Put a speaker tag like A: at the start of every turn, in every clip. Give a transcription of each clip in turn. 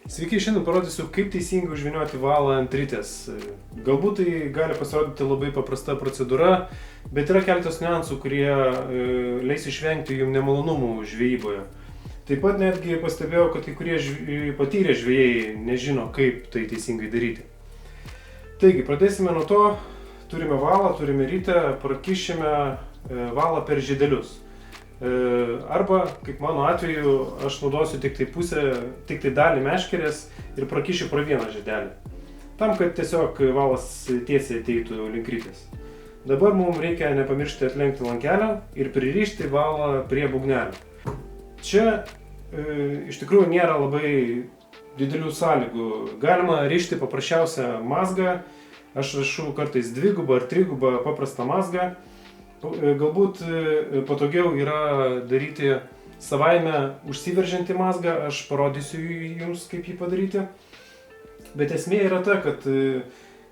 A: Sveiki, šiandien parodysiu, kaip teisingai užvynioti valą ant ritės. Galbūt tai gali pasirodyti labai paprasta procedūra, bet yra keletas niuansų, kurie leis išvengti jums nemalonumų žvejyboje. Taip pat netgi pastebėjau, kad kai kurie patyrę žvejai nežino, kaip tai teisingai daryti. Taigi, pradėsime nuo to, turime valą, turime ritę, prakišime valą per žiedelius. Arba, kaip mano atveju, aš naudosiu tik tai dalį meškerės ir prakišiu pro vieną žiedelį. Tam, kad tiesiog valas tiesiai ateitų link ritės. Dabar mums reikia nepamiršti atlenkti lankelę ir pririšti valą prie būgnelio. Čia iš tikrųjų nėra labai didelių sąlygų. Galima rišti paprasčiausią mazgą. Aš rašau kartais dvigubą ar trigubą paprastą mazgą. Galbūt patogiau yra daryti savaime užsiveržiantį mazgą, aš parodysiu jums, kaip jį padaryti. Bet esmė yra ta, kad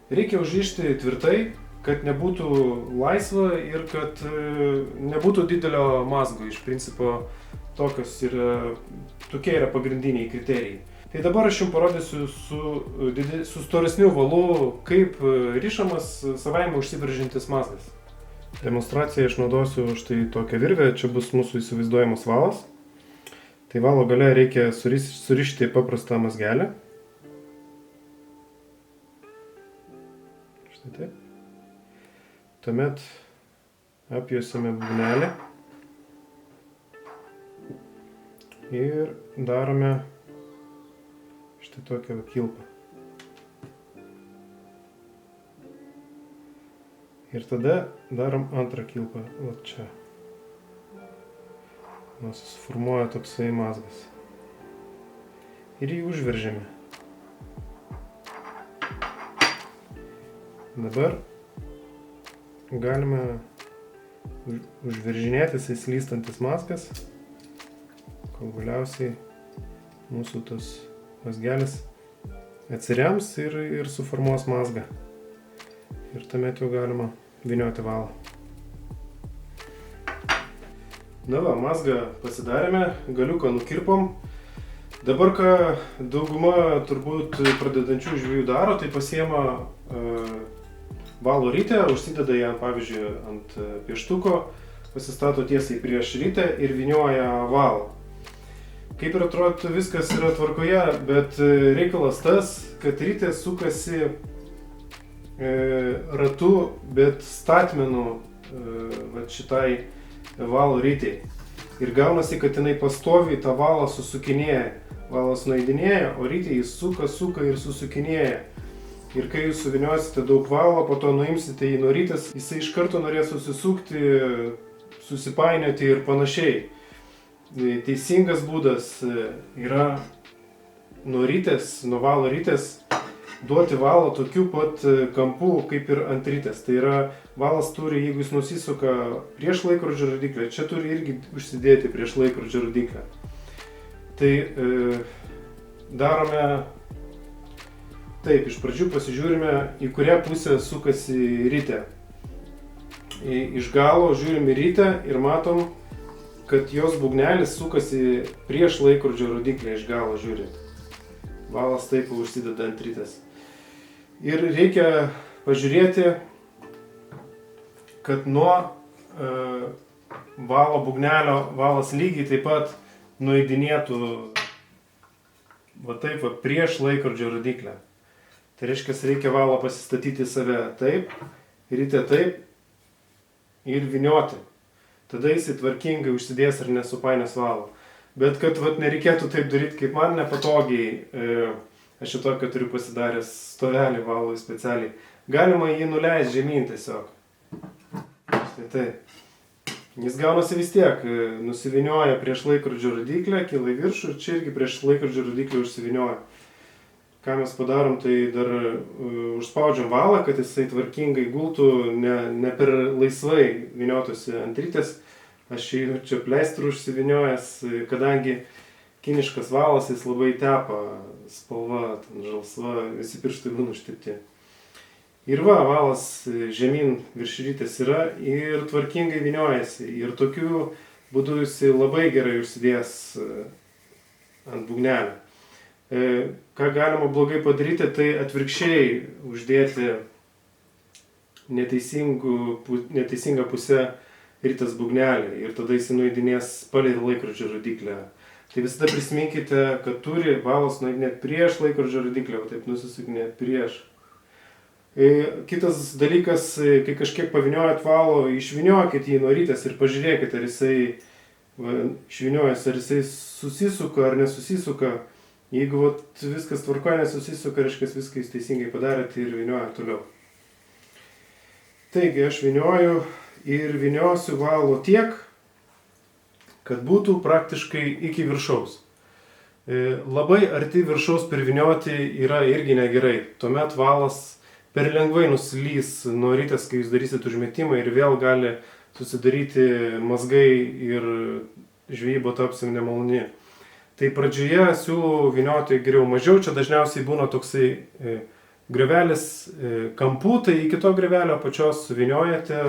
A: reikia užrišti tvirtai, kad nebūtų laisva ir kad nebūtų didelio mazgo. Iš principo tokie yra pagrindiniai kriterijai. Tai dabar aš jums parodysiu su storesniu valu, kaip rišamas savaime užsiveržiantis mazgas. Demonstraciją išnaudosiu štai tokią virvę, čia bus mūsų įsivaizduojamas valas. Tai valo gale reikia surišti paprastą mazgelę. Štai taip. Tuomet apjuosime būgnelį. Ir darome štai tokią kilpą. Ir tada darom antrą kilpą, va čia. Susiformuoja toksai mazgas. Ir jį užveržiame. Dabar galime užveržinėti slystantis mazgas, kol galiausiai mūsų tas mazgelis atsirems ir suformuos mazgą. Ir tuomet jau galima vynioti valą. Na va, mazgą pasidarėme, galiuką nukirpom. Dabar ką dauguma turbūt pradedančių žvejų daro, tai pasiema valo ritę, užsideda ją pavyzdžiui ant pieštuko, pasistato tiesiai prieš ritę ir vynioja valą. Kaip ir atrodo, viskas yra tvarkoje, bet reikalas tas, kad ritė sukasi ratu, bet statmenų šitai valo rytei. Ir gaunasi, kad jinai pastoviai tą valą susukinėja. Valas nueidinėja, o rytei jis suka ir susukinėja. Ir kai jūs suviniosite daug valo, po to nuimsite jį nuo rytės, jisai iš karto norės susisukti, susipainioti ir panašiai. Teisingas būdas yra nuo valo rytės duoti valą tokiu pat kampu kaip ir ant ritės. Tai yra, valas turi, jeigu jis nusisuka prieš laikrodžio rodyklę, čia turi irgi užsidėti prieš laikrodžio rodyklę. Tai darome taip, iš pradžių pasižiūrime, į kurią pusę sukasi ritė. Iš galo žiūrim į ritę ir matom, kad jos būgnelis sukasi prieš laikrodžio rodyklę iš galo žiūrint. Valas taip užsideda ant ritės. Ir reikia pažiūrėti, kad nuo valo būgnelio valas lygiai taip pat nueidinėtų va taip prieš laikrodžio rodyklę. Tai reiškia, reikia valą pasistatyti save taip, ritę taip ir vynioti. Tada jis tvarkingai užsidės ir nesupainios valo. Bet kad nereikėtų taip daryti, kaip man nepatogiai, aš šitokio turiu pasidaręs stovelį valui specialiai. Galima jį nuleisti žemyn tiesiog. Štai taip. Jis gaunasi vis tiek, nusivinioja prieš laikrodžio rodyklę, kyla į viršų ir čia irgi prieš laikrodžio rodyklę užsivinioja. Ką mes padarom, tai dar užspaudžiam valą, kad jisai tvarkingai gultų, ne per laisvai vyniotųsi ant ritės. Aš čia pleistrų užsiviniojęs, kadangi kiniškas valas, jis labai tepa, spalva, žalsva, visi pirštai būna užtepti. Ir valas žemyn virš ritės yra ir tvarkingai vyniojasi. Ir tokiu būdu jis labai gerai užsidės ant būgnelio. Ką galima blogai padaryti, tai atvirkščiai uždėti neteisingą pusę ritas būgnelį ir tada jis nueidinės palei laikrodžio rodyklę. Tai visada prisiminkite, kad turi valas nueidinėti prieš laikrodžio rodyklę, o taip nusisukinėti prieš. Kitas dalykas, kai kažkiek paviniojat valo, išviniokit jį nuo rytės ir pažiūrėkit, ar jisai išviniojęs, ar jisai susisuka ar nesusisuka. Jeigu viskas tvarkoja, nesusisuka, reiškia viską jūs teisingai padarėte ir viniojat toliau. Taigi aš vinioju ir viniosiu valo tiek, kad būtų praktiškai iki viršaus. Labai arti viršaus privinioti yra irgi negerai. Tuomet valas per lengvai nuslys nuo rytės, kai jūs darysit užmetimą ir vėl gali susidaryti mazgai ir žvejyba tapsim nemaloni. Tai pradžioje siūlau vinioti geriau mažiau, čia dažniausiai būna toksai griovelis kampu, tai iki to griovelio pačios suviniojate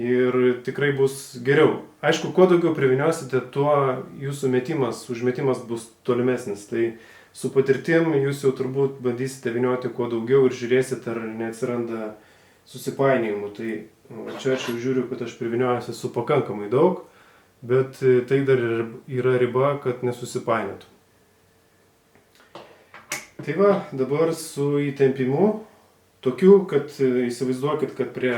A: ir tikrai bus geriau. Aišku, kuo daugiau priviniosite, tuo jūsų užmetimas bus tolimesnis. Tai su patirtim jūs jau turbūt bandysite vinioti kuo daugiau ir žiūrėsit, ar neatsiranda susipainiojimų. Tai čia aš jau žiūriu, kad aš priviniojęs esu pakankamai daug, bet tai dar yra riba, kad nesusipainiotų. Tai va, dabar su įtempimu, tokiu, kad įsivaizduokit, kad prie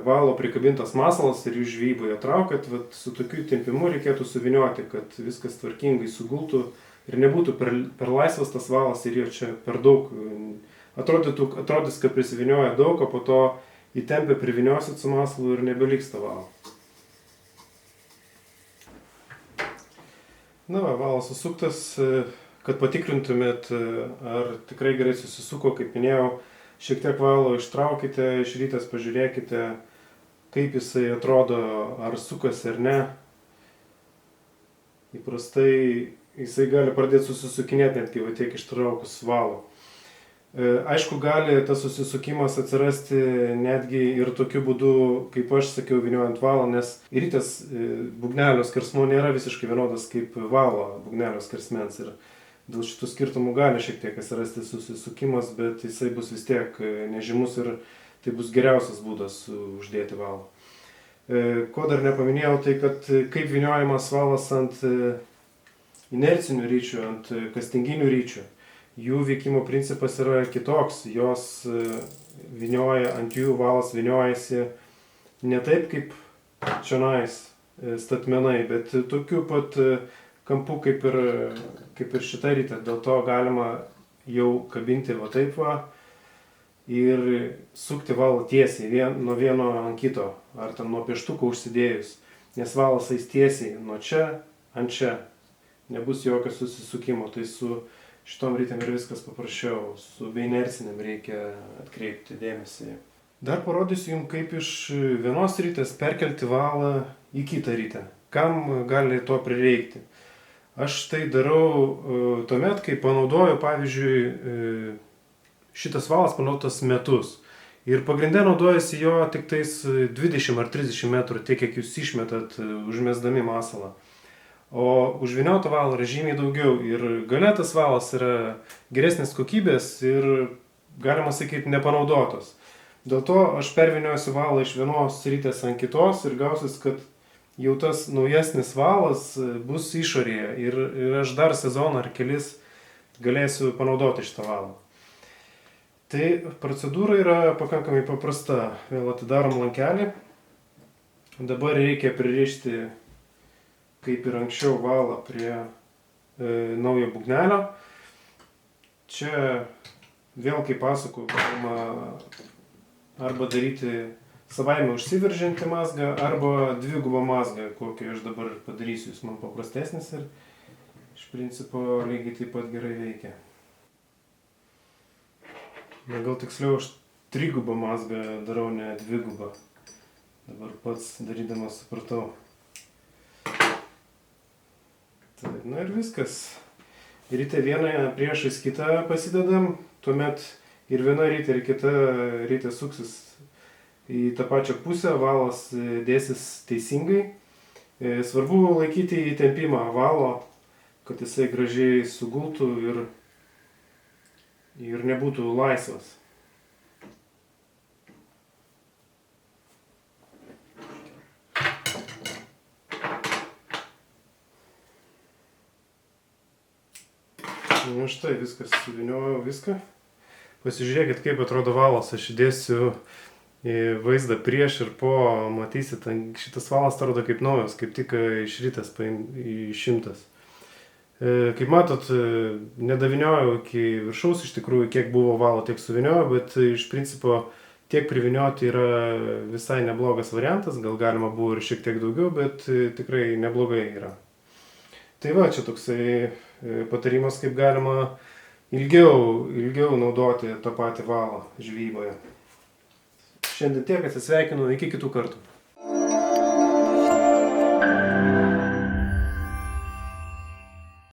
A: valo prikabintas masalas ir jūs žvejyboje traukat, su tokiu įtempimu reikėtų suvinioti, kad viskas tvarkingai sugultų ir nebūtų per laisvas tas valas ir jo čia per daug. Atrodys, kad prisivinioja daug, o po to įtempę priviniosit su masalu ir nebeliks tą valą. Na va, valas susuktas, kad patikrintumėt, ar tikrai gerai susisuko, kaip minėjau, šiek tiek valo ištraukite, iš rytės pažiūrėkite, kaip jisai atrodo, ar sukasi ar ne. Įprastai jisai gali pradėti susisukinėti netgi tiek ištraukus valo. Aišku, gali tas susisukimas atsirasti netgi ir tokiu būdu, kaip aš sakiau, viniojant valą, nes rytės būgnelio skersmuo nėra visiškai vienodas kaip valo būgnelio skersmens. Ir dėl šitų skirtumų gali šiek tiek atsirasti susisukimas, bet jisai bus vis tiek nežymus ir tai bus geriausias būdas uždėti valą. Ko dar nepaminėjau, tai kad kaip viniojamas valas ant inercinių ryčių, ant kastinginių ryčių. Jų veikimo principas yra kitoks, jos ant jų valas viniojasi ne taip kaip čionais statmenai, bet tokiu pat kampu kaip ir šitą rytą. Dėl to galima jau kabinti va taip va ir sukti valą tiesiai nuo vieno ant kito, ar ten nuo pieštuko užsidėjus, nes valas eis tiesiai nuo čia ant čia, nebus jokio susisukimo. Tai su šitom rytėm ir viskas paprasčiau, su inerciniam reikia atkreipti dėmesį. Dar parodysiu jums, kaip iš vienos rytės perkelti valą į kitą rytę. Kam gali to prireikti? Aš tai darau tuomet, kai panaudoju, pavyzdžiui, šitas valas panaudotas metus. Ir pagrinde naudojasi jo tik tais 20 ar 30 metrų, tiek kiek jūs išmetat užmesdami masalą. O užviniotą valą yra žymiai daugiau ir gale tas valas yra geresnės kokybės ir, galima sakyti, nepanaudotos. Dėl to aš perviniosiu valą iš vienos rytės ant kitos ir gausis, kad jau tas naujesnis valas bus išorėje ir aš dar sezoną ar kelis galėsiu panaudoti šitą valą. Tai procedūra yra pakankamai paprasta. Vėl atidarom lankelį. Dabar reikia pririšti, kaip ir anksčiau, valą prie naujo būgnelio. Čia vėl, kaip pasakau, galima arba daryti savaime užsiveržiantį mazgą, arba dvigubą mazgą, kokį aš dabar padarysiu. Jis man paprastesnis ir iš principo lygiai taip pat gerai veikia. Gal tiksliau, aš trigubą mazgą darau, ne dvigubą. Dabar pats darydamas supratau. Taip, na ir viskas. Rytę vieną priešais kitą pasidedam, tuomet ir viena rytė ir kita rytė suksis į tą pačią pusę, valas dėsis teisingai. Svarbu laikyti įtempimą valo kad jisai gražiai sugultų ir nebūtų laisvas. Na štai, viskas, suviniojau viską. Pasižiūrėkit, kaip atrodo valas. Aš įdėsiu vaizdą prieš ir po, matysit, šitas valas atrodo kaip naujas, kaip tik išrytas, išimtas. Kaip matot, nedaviniojau iki viršaus, iš tikrųjų, kiek buvo valo, tiek suviniojau, bet iš principo tiek privinioti yra visai neblogas variantas, gal galima buvo ir šiek tiek daugiau, bet tikrai neblogai yra. Tai va, čia toksai patarimas, kaip galima ilgiau naudoti tą patį valą žvejyboje. Šiandien tiek, atsisveikinu, iki kitų kartų.